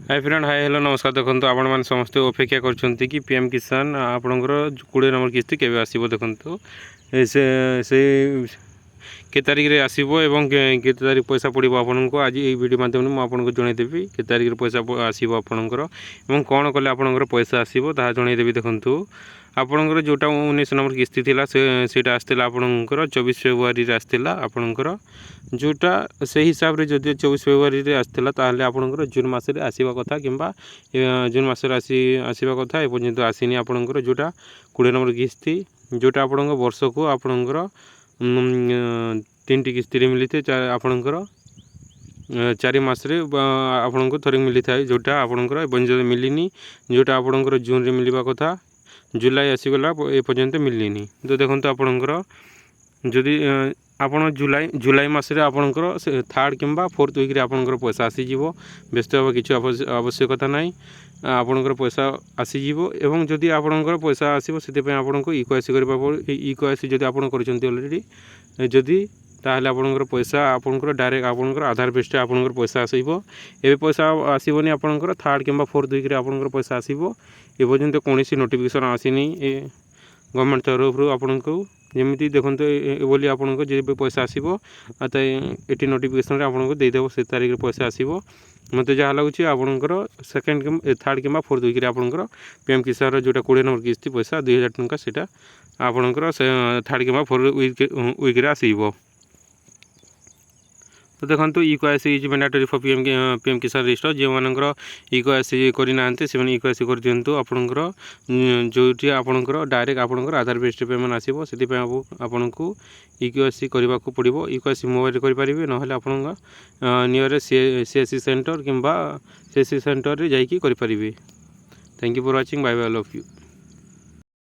Hi friend hi hello नमस्कार। देखो आपण मैंने समस्त अपेक्षा करछंती कि पीएम किसान आपणकर 20 नंबर किस्ती केबे आसीबो। देखंतु से के तारीख रे आसीबो एवं के तारीख पैसा पड़ो आपको आज ये वीडियो माध्यम में आपको जनईदेवी के तारीख रे पैसा आसीबो आपणकर एवं कौन कले आपणकर पैसा आसीबो ता जनईदेवी। देखंतु आपणकर जोटा 19 नंबर किस्ती थिला सेटा आस्थिला आपणकर 24 फेब्रुआरी रे आस्थिला आपणकर जोटा से हिसाब रे जदि 24 फेब्रुआरी रे आस्थिला ताहले आपणकर जून मास रे आसीबा कथा किंबा जून मास रे आसीबा कथा ए पर्यंत आसीनी आपणकर जोटा 20 नंबर किस्ती जोटा आपणकर वर्ष को आपणकर 3टी किस्ती रे मिली थे आपणकर 4 मास रे आपनको थरे मिली थाए जोटा आपणकर ए पर्यंत मिलिनी जोटा आपणकर जून रे मिलवा कथा जुलाई आसीगला ए पर्यंत मिलनी। तो देखो आपणकर जदि आपण जुलाई मास आपणकर 3rd किंबा 4th वीक रे आपणकर पैसा आसीजिवो। व्यस्त होबा किछि आवश्यकता नाही, आपणकर पैसा आसीजिवो। एवं जदि आपणकर पैसा आसीबो सेते पे आपनको इक्वासी करबा इक्वासी जदि आपण करचंती ऑलरेडी जदि ताहले आपणकर पैसा आपणकर डायरेक्ट आपणकर आधार बेस्ड आपणकर पैसा आसीबो। एबे पैसा आसीबोनी आपणकर 3rd किंबा 4th वीक रे आपणकर पैसा आसीबो। ए पर्यंत कोनोसी नोटिफिकेशन आसीनी गवर्नमेंट तरफ आपको जमी देखो बोली आपको जब पैसा आसो ये नोटिफिकेशन आपको देदेव से तारीख में पैसा आसो। मत जहाँ लगुच आपंकर 2nd 3rd किंबा 4th वीक आपंकर पीएम किसान जोटा 20 नंबर किस्ती पैसा 2000 टंका से आपंकर 3rd किंबा 4th वीक आसो। तो देखो इक्वासी इज मैंडेटरी फॉर पीएम किसान रजिस्टर जो मानकर इक्वासी करना से इक्वासी कर दिंतु आपंकर जो आपंकर डायरेक्ट आपंकर आधार बेस्ड पेमेंट आसो से आपको इक्वासी करने को पड़ो। इक्वासी मोबाइल करेंगे ना आप नियर सीएससी सेंटर किंबा सीएससी सेंटर रे जाइए करेंगे। Thank you for watching, bye bye, love you.